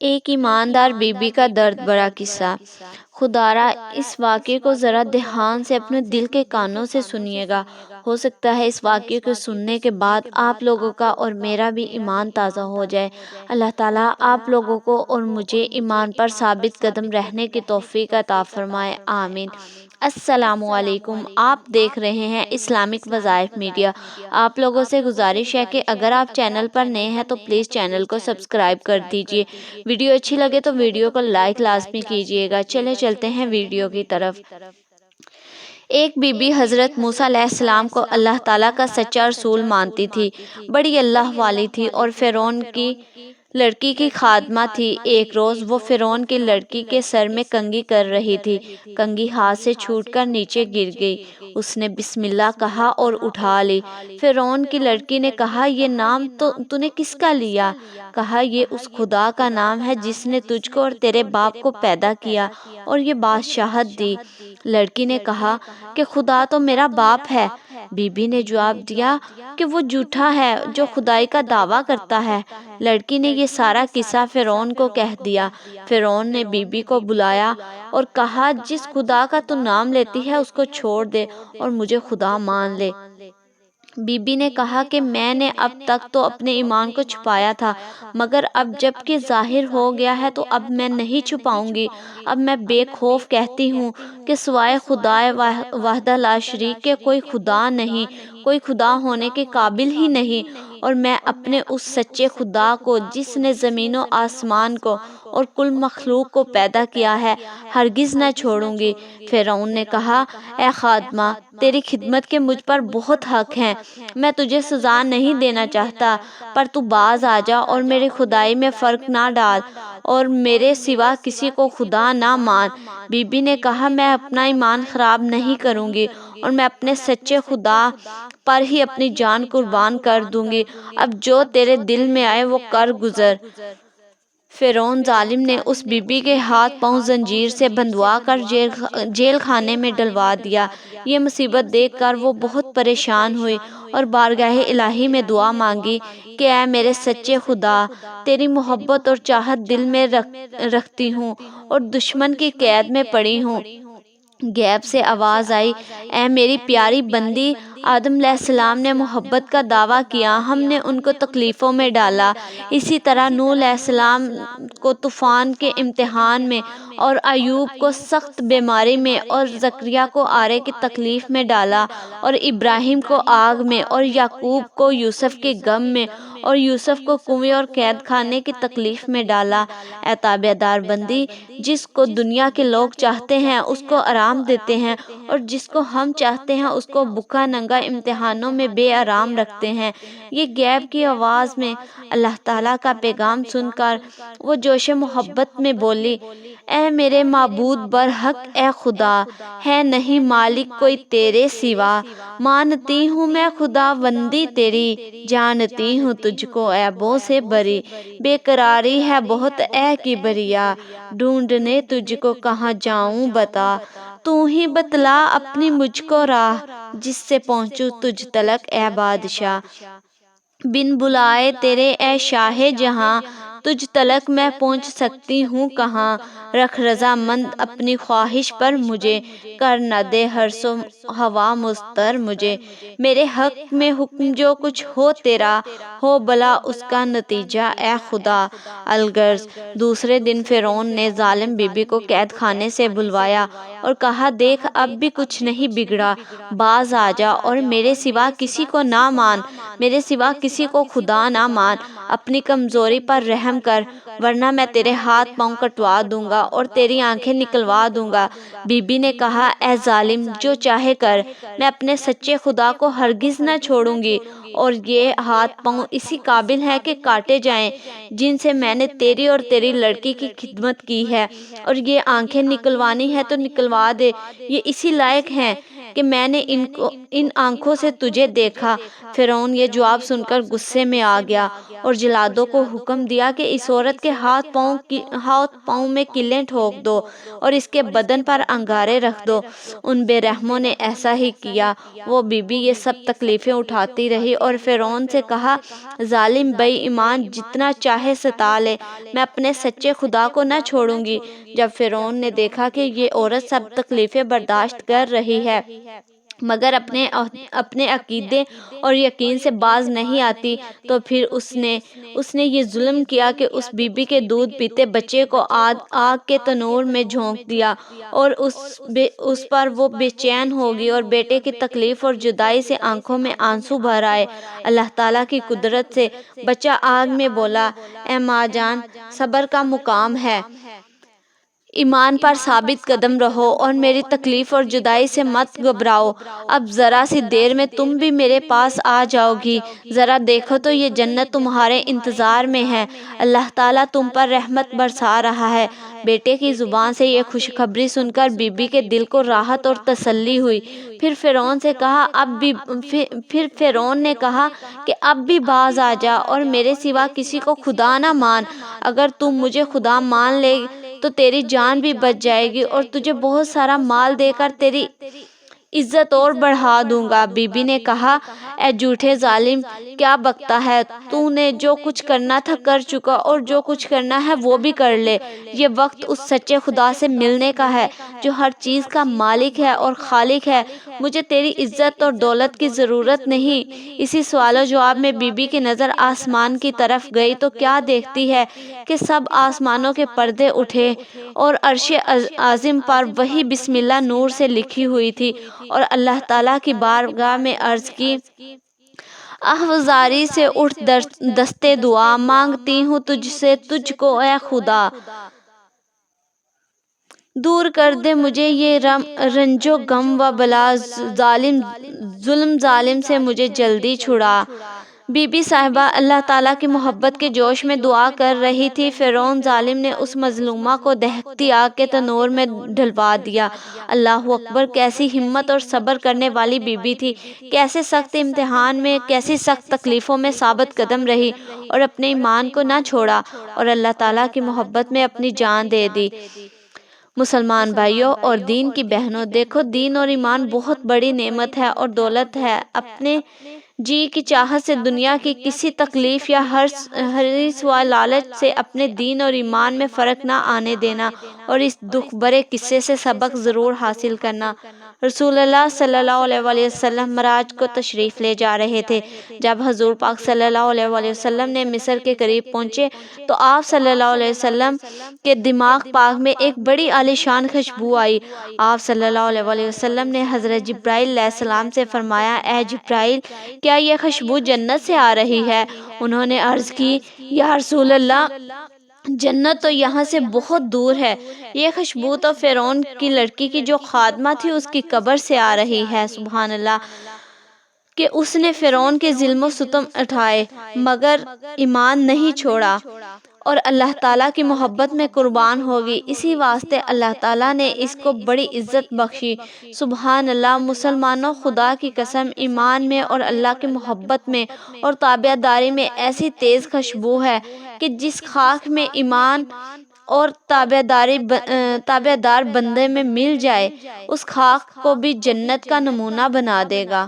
ایک ایماندار بیوی کا درد بھرا قصہ۔ خدارا اس واقعے کو ذرا دھیان سے اپنے دل کے کانوں سے سنیے گا۔ ہو سکتا ہے اس واقعے کو سننے کے بعد آپ لوگوں کا اور میرا بھی ایمان تازہ ہو جائے۔ اللہ تعالیٰ آپ لوگوں کو اور مجھے ایمان پر ثابت قدم رہنے کی توفیق عطا فرمائے، آمین۔ السلام علیکم، آپ دیکھ رہے ہیں اسلامک وظائف میڈیا۔ آپ لوگوں سے گزارش ہے کہ اگر آپ چینل پر نئے ہیں تو پلیز چینل کو سبسکرائب کر دیجئے۔ ویڈیو اچھی لگے تو ویڈیو کو لائک لازمی کیجیے گا۔ چلتے ہیں ویڈیو کی طرف۔ ایک بی بی حضرت موسیٰ علیہ السلام کو اللہ تعالیٰ کا سچا رسول مانتی تھی، بڑی اللہ والی تھی اور فرعون کی لڑکی کی خادمہ تھی۔ ایک روز وہ فرعون کی لڑکی کے سر میں کنگھی کر رہی تھی، کنگھی ہاتھ سے چھوٹ کر نیچے گر گئی۔ اس نے بسم اللہ کہا اور اٹھا لی۔ فرعون کی لڑکی نے کہا، یہ نام تو نے کس کا لیا؟ کہا، یہ اس خدا کا نام ہے جس نے تجھ کو اور تیرے باپ کو پیدا کیا اور یہ بادشاہت دی۔ لڑکی نے کہا کہ خدا تو میرا باپ ہے۔ بی بی نے جواب دیا کہ وہ جھوٹا ہے جو خدائی کا دعویٰ کرتا ہے۔ لڑکی نے یہ سارا قصہ فرعون کو کہہ دیا۔ فرعون نے بی بی کو بلایا اور کہا، جس خدا کا تو نام لیتی ہے اس کو چھوڑ دے اور مجھے خدا مان لے۔ بی بی نے کہا کہ میں نے اب تک تو اپنے ایمان کو چھپایا تھا، مگر اب جب کہ ظاہر ہو گیا ہے تو اب میں نہیں چھپاؤں گی۔ اب میں بے خوف کہتی ہوں کہ سوائے خدائے وحدہ لا شریک کے کوئی خدا نہیں، کوئی خدا ہونے کے قابل ہی نہیں، اور میں اپنے اس سچے خدا کو جس نے زمین و آسمان کو اور کل مخلوق کو پیدا کیا ہے ہرگز نہ چھوڑوں گی۔ فرعون نے کہا، اے خادمہ، تیری خدمت کے مجھ پر بہت حق ہیں، میں تجھے سزا نہیں دینا چاہتا، پر تو باز آ جا اور میری خدائی میں فرق نہ ڈال اور میرے سوا کسی کو خدا نہ مان۔ بی بی نے کہا، میں اپنا ایمان خراب نہیں کروں گی اور میں اپنے سچے خدا پر ہی اپنی جان قربان کر دوں گی، اب جو تیرے دل میں آئے وہ کر گزر۔ فرعون ظالم نے اس بی بی کے ہاتھ پاؤں زنجیر سے بندھوا کر جیل خانے میں ڈلوا دیا۔ یہ مصیبت دیکھ کر وہ بہت پریشان ہوئی اور بارگاہ الہی میں دعا مانگی کہ اے میرے سچے خدا، تیری محبت اور چاہت دل میں رکھتی ہوں اور دشمن کی قید میں پڑی ہوں۔ غیب سے آواز آئی، اے میری پیاری بندی، آدم علیہ السلام نے محبت کا دعویٰ کیا، ہم نے ان کو تکلیفوں میں ڈالا، اسی طرح نوح علیہ السلام کو طوفان کے امتحان میں اور ایوب کو سخت بیماری میں اور زکریا کو آرے کی تکلیف میں ڈالا اور ابراہیم کو آگ میں اور یعقوب کو یوسف کے غم میں اور یوسف کو کنویں اور قید خانے کی تکلیف میں ڈالا۔ اے تابع دار بندی، جس کو دنیا کے لوگ چاہتے ہیں اس کو آرام دیتے ہیں اور جس کو ہم چاہتے ہیں اس کو بھوکا ننگا امتحانوں میں بے آرام رکھتے ہیں۔ یہ غیب کی آواز میں اللہ تعالیٰ کا پیغام سن کر وہ جوش محبت میں بولی، اے میرے معبود برحق اے خدا، ہے نہیں مالک کوئی تیرے سوا، مانتی ہوں میں خدا بندی تیری، جانتی ہوں تجھ کو عیبوں سے بری، بے قراری ہے بہت اے کبریا، ڈھونڈنے تجھ کو کہاں جاؤں بتا، تو ہی بتلا اپنی مجھ کو راہ، جس سے پہنچوں تجھ تلک اے بادشاہ۔ بن بلائے تیرے اے شاہ جہاں، تجھ تلک میں پہنچ سکتی ہوں کہاں، رکھ رضامند اپنی خواہش پر مجھے، کر نہ دے حرص و ہوا مضطر مجھے، میرے حق میں حکم جو کچھ ہو تیرا، ہو بھلا اس کا نتیجہ اے خدا۔ الغرض دوسرے دن فرعون نے ظالم بی بی کو قید خانے سے بلوایا اور کہا، دیکھ اب بھی کچھ نہیں بگڑا، باز آ جا اور میرے سوا کسی کو نہ مان، میرے سوا کسی کو خدا نہ مان، اپنی کمزوری پر رحم کر، ورنہ میں تیرے ہاتھ پاؤں کٹوا دوں گا اور تیری آنکھیں نکلوا دوں گا۔ بی بی نے کہا، اے ظالم، جو چاہے کر، میں اپنے سچے خدا کو ہرگز نہ چھوڑوں گی، اور یہ ہاتھ پاؤں اسی قابل ہیں کہ کاٹے جائیں جن سے میں نے تیری اور تیری لڑکی کی خدمت کی ہے، اور یہ آنکھیں نکلوانی ہے تو نکلوا دے، یہ اسی لائق ہیں کہ میں نے ان آنکھوں سے تجھے دیکھا۔ فرعون یہ جواب سن کر غصے میں آ گیا اور جلادوں کو حکم دیا کہ اس عورت کے ہاتھ پاؤں میں کلیں ٹھوک دو اور اس کے بدن پر انگارے رکھ دو۔ ان بے رحموں نے ایسا ہی کیا۔ وہ بی بی یہ سب تکلیفیں اٹھاتی رہی اور فرعون سے کہا، ظالم بے ایمان جتنا چاہے ستا لے، میں اپنے سچے خدا کو نہ چھوڑوں گی۔ جب فرعون نے دیکھا کہ یہ عورت سب تکلیفیں برداشت کر رہی ہے مگر اپنے عقیدے اور یقین سے باز نہیں آتی، تو پھر اس نے یہ ظلم کیا کہ اس بی بی کے دودھ پیتے بچے کو آگ کے تنور میں جھونک دیا اور اس پر وہ بے چین ہوگی اور بیٹے کی تکلیف اور جدائی سے آنکھوں میں آنسو بھر آئے۔ اللہ تعالیٰ کی قدرت سے بچہ آگ میں بولا، اے ماں جان، صبر کا مقام ہے، ایمان پر ثابت قدم رہو اور میری تکلیف اور جدائی سے مت گھبراؤ۔ اب ذرا سی دیر میں تم بھی میرے پاس آ جاؤ گی، ذرا دیکھو تو یہ جنت تمہارے انتظار میں ہے، اللہ تعالیٰ تم پر رحمت برسا رہا ہے۔ بیٹے کی زبان سے یہ خوشخبری سن کر بی بی کے دل کو راحت اور تسلی ہوئی۔ پھر فرعون نے کہا کہ اب بھی باز آ جا اور میرے سوا کسی کو خدا نہ مان۔ اگر تم مجھے خدا مان لے تو تیری جان بھی بچ جائے گی اور تجھے بہت سارا مال دے کر تیری عزت اور بڑھا دوں گا۔ بی بی نے کہا، اے جھوٹے ظالم، کیا بکتا ہے؟ تو نے جو کچھ کرنا تھا کر چکا اور جو کچھ کرنا ہے وہ بھی کر لے۔ یہ وقت اس سچے خدا سے ملنے کا ہے جو ہر چیز کا مالک ہے اور خالق ہے۔ مجھے تیری عزت اور دولت کی ضرورت نہیں۔ اسی سوال و جواب میں بی بی کی نظر آسمان کی طرف گئی تو کیا دیکھتی ہے کہ سب آسمانوں کے پردے اٹھے اور عرش عظیم پر وہی بسم اللہ نور سے لکھی ہوئی تھی اور اللہ تعالیٰ کی بارگاہ میں عرض کی، آہوازاری سے اٹھ دستے دعا مانگتی ہوں تجھ کو اے خدا، دور کر دے مجھے یہ رنج و غم و بلا، ظلم ظالم سے مجھے جلدی چھڑا۔ بی بی صاحبہ اللہ تعالیٰ کی محبت کے جوش میں دعا کر رہی تھی۔ فرعون ظالم نے اس مظلومہ کو دہکتی آگ کے تنور میں ڈلوا دیا۔ اللہ اکبر! کیسی ہمت اور صبر کرنے والی بی بی تھی، کیسے سخت امتحان میں، کیسی سخت تکلیفوں میں ثابت قدم رہی اور اپنے ایمان کو نہ چھوڑا اور اللہ تعالیٰ کی محبت میں اپنی جان دے دی۔ مسلمان بھائیوں اور دین کی بہنوں، دیکھو دین اور ایمان بہت بڑی نعمت ہے اور دولت ہے۔ اپنے جی کی چاہت سے، دنیا کی کسی تکلیف یا حرص و لالچ سے اپنے دین اور ایمان میں فرق نہ آنے دینا اور اس دکھ بھرے قصے سے سبق ضرور حاصل کرنا۔ رسول اللہ صلی اللہ علیہ وآلہ وسلم معراج کو تشریف لے جا رہے تھے۔ جب حضور پاک صلی اللہ علیہ وآلہ وسلم نے مصر کے قریب پہنچے تو آپ صلی اللہ علیہ وسلم کے دماغ پاک میں ایک بڑی عالیشان خوشبو آئی۔ آپ صلی اللہ علیہ وآلہ وسلم نے حضرت جبرائیل علیہ السلام سے فرمایا، اے جبرائیل، کیا یہ خوشبو جنت سے آ رہی ہے؟ انہوں نے عرض کی، یا رسول اللہ، جنت تو یہاں سے بہت دور ہے، یہ خوشبو تو فرعون کی لڑکی کی جو خادمہ تھی اس کی قبر سے آ رہی ہے۔ سبحان اللہ! کہ اس نے فرعون کے ظلم و ستم اٹھائے مگر ایمان نہیں چھوڑا اور اللہ تعالیٰ کی محبت میں قربان ہوگی، اسی واسطے اللہ تعالیٰ نے اس کو بڑی عزت بخشی۔ سبحان اللہ! مسلمانوں، خدا کی قسم، ایمان میں اور اللہ کی محبت میں اور تابع داری میں ایسی تیز خوشبو ہے کہ جس خاک میں ایمان اور تابع دار بندے میں مل جائے، اس خاک کو بھی جنت کا نمونہ بنا دے گا۔